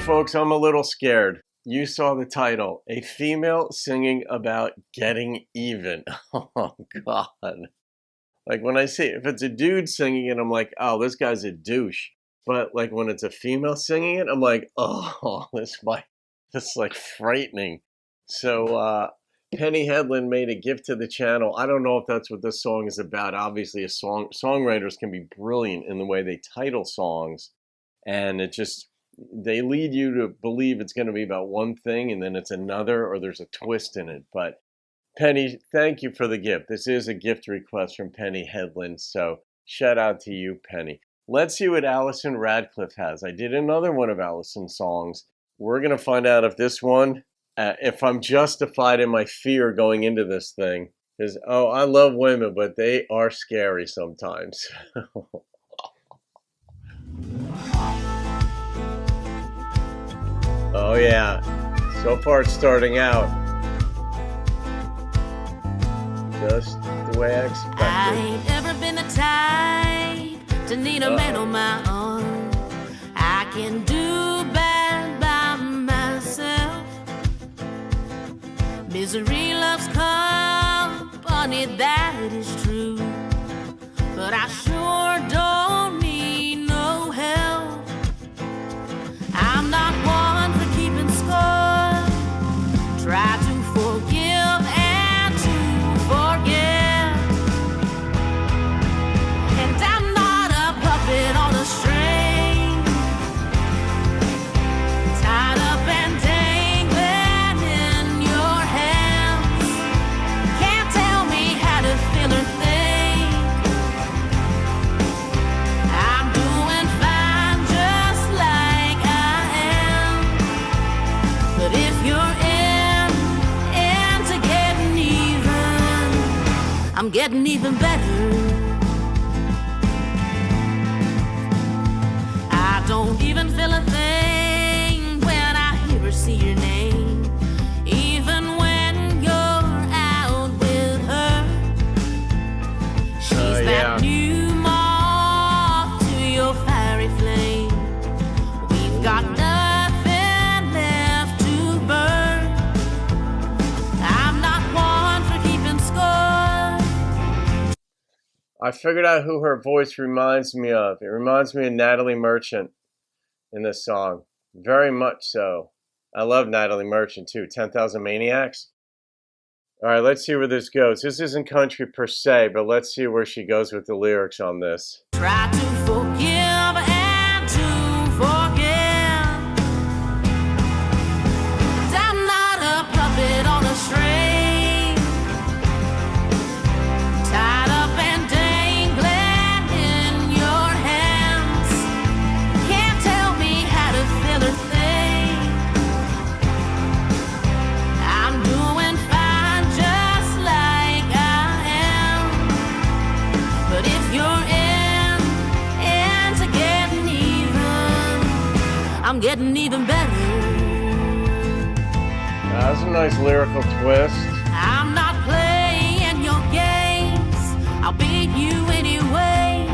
folks, I'm a little scared. You saw the title, a female singing about getting even. Oh, God. Like when I see, if it's a dude singing it, I'm like, oh, this guy's a douche. But like when it's a female singing it, I'm like, oh, this is like frightening. So Penny Hedlund made a gift to the channel. I don't know if that's what this song is about. Obviously, songwriters can be brilliant in the way they title songs, and they lead you to believe it's going to be about one thing, and then it's another, or there's a twist in it. But Penny, thank you for the gift. This is a gift request from Penny Hedlund, so shout out to you, Penny. Let's see what Allison Radcliffe has. I did another one of Allison's songs. We're going to find out if this one, if I'm justified in my fear going into this thing. Because, I love women, but they are scary sometimes. Oh, yeah. So far it's starting out just the way I expected. I ain't ever been the type to need a man on my own. I can do bad by myself. Misery loves company, that is true. But I sure don't need no help. I'm not one for keeping score. Try to forgive and to forget. And I'm not a puppet on a string, tied up and dangling in your hands. Can't tell me how to feel or think. I'm doing fine just like I am. But if you're into getting even, I'm getting even better. I don't even feel a thing when I hear or see your name, even when you're out with her. She's that new moth to your fiery flame. We've got nothing left to burn. I'm not one for keeping score. I figured out who her voice reminds me of. It reminds me of Natalie Merchant in this song. Very much so. I love Natalie Merchant too. 10,000 Maniacs. All right, let's see where this goes. This isn't country per se, but let's see where she goes with the lyrics on this. Try to forgive and to forget. I'm not a puppet on a string, tied up and dangling in your hands. Can't tell me how to feel or think. I'm doing fine just like I am. But if you're into getting even, I'm getting even better. That's a nice lyrical twist. I'm not playing your games. I'll beat you anyway.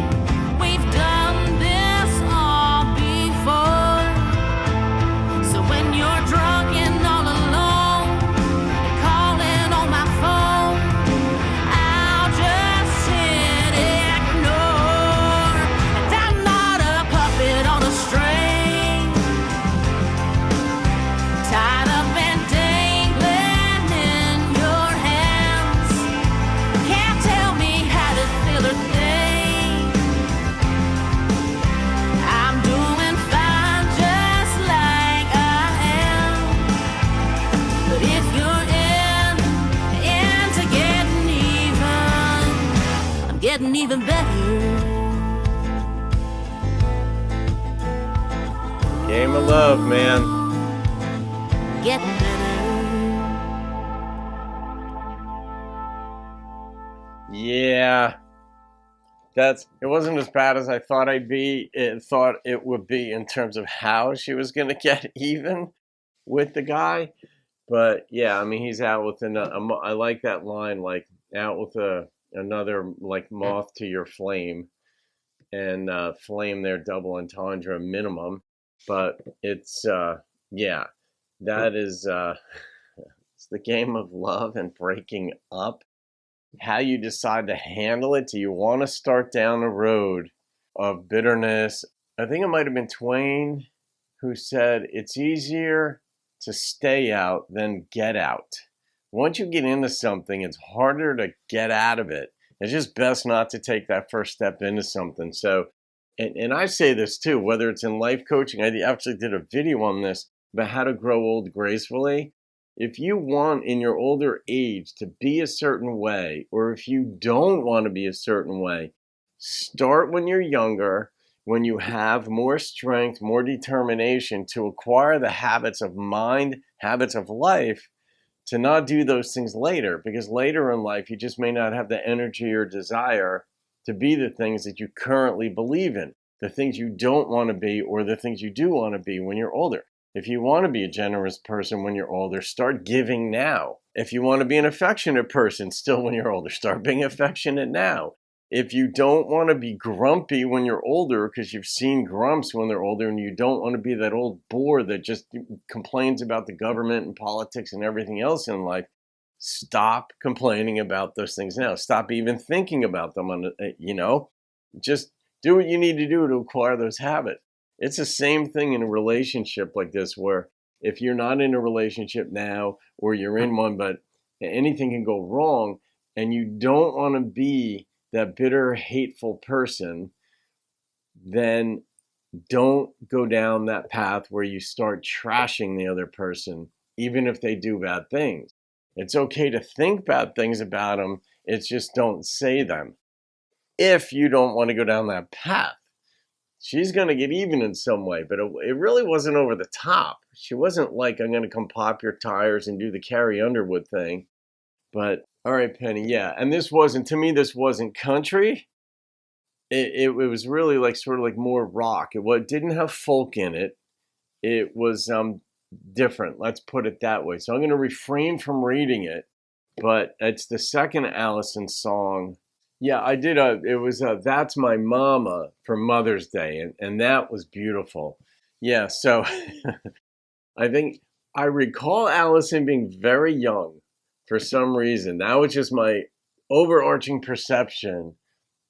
We've done this all before. So when you're drunk and all alone and calling on my phone, I'll just hit ignore. And I'm not a puppet on a string, tied up and dangling in your hands. Can't tell me how to feel or think. I'm doing fine just like I am. But if you're into getting even, I'm getting even better. Game of love, man. Getting better. Yeah. It wasn't as bad as I thought it would be in terms of how she was going to get even with the guy. But yeah, I mean, he's out with I like that line, like out with another like moth to your flame, and flame there double entendre minimum. But it's, yeah, that is, it's the game of love and breaking up. How you decide to handle it. Do you want to start down a road of bitterness? I think it might have been Twain who said it's easier to stay out than get out. Once you get into something, it's harder to get out of it. It's just best not to take that first step into something. So, and I say this too, whether it's in life coaching, I actually did a video on this about how to grow old gracefully. If you want in your older age to be a certain way, or if you don't want to be a certain way, start when you're younger, when you have more strength, more determination to acquire the habits of mind, habits of life, to not do those things later, because later in life, you just may not have the energy or desire to be the things that you currently believe in, the things you don't want to be, or the things you do want to be when you're older. If you want to be a generous person when you're older, start giving now. If you want to be an affectionate person still when you're older, start being affectionate now. If you don't want to be grumpy when you're older because you've seen grumps when they're older and you don't want to be that old bore that just complains about the government and politics and everything else in life, stop complaining about those things now. Stop even thinking about them. Just do what you need to do to acquire those habits. It's the same thing in a relationship like this, where if you're not in a relationship now or you're in one, but anything can go wrong and you don't want to be that bitter, hateful person, then don't go down that path where you start trashing the other person, even if they do bad things. It's okay to think bad things about them. It's just don't say them. If you don't want to go down that path, she's going to get even in some way, but it really wasn't over the top. She wasn't like, I'm going to come pop your tires and do the Carrie Underwood thing. But all right, Penny, yeah. And this wasn't country. It was really like sort of like more rock. It didn't have folk in it. It was different. Let's put it that way. So I'm going to refrain from reading it, but it's the second Allison song. Yeah, I did. It was That's My Mama for Mother's Day, and that was beautiful. Yeah, so I think I recall Allison being very young for some reason. That was just my overarching perception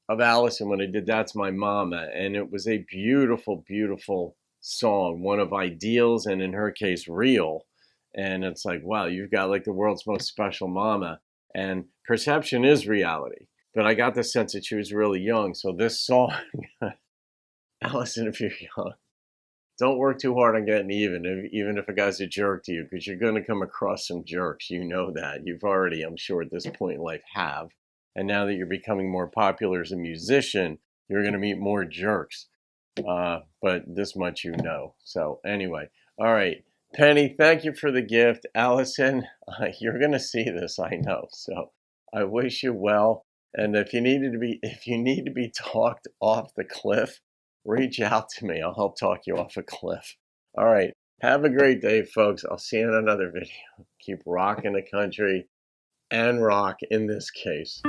of Allison when I did That's My Mama, and it was a beautiful, beautiful song, one of ideals, and in her case, real. And it's like, wow, you've got like the world's most special mama, and perception is reality. But I got the sense that she was really young. So this song, Allison, if you're young, don't work too hard on getting even if a guy's a jerk to you, because you're going to come across some jerks. You know that. You've already, I'm sure, at this point in life have. And now that you're becoming more popular as a musician, you're going to meet more jerks. But this much you know. So anyway, all right. Penny, thank you for the gift. Allison, you're going to see this, I know. So I wish you well. And if you need to be talked off the cliff, reach out to me. I'll help talk you off a cliff. All right. Have a great day, folks. I'll see you in another video. Keep rocking the country and rock in this case.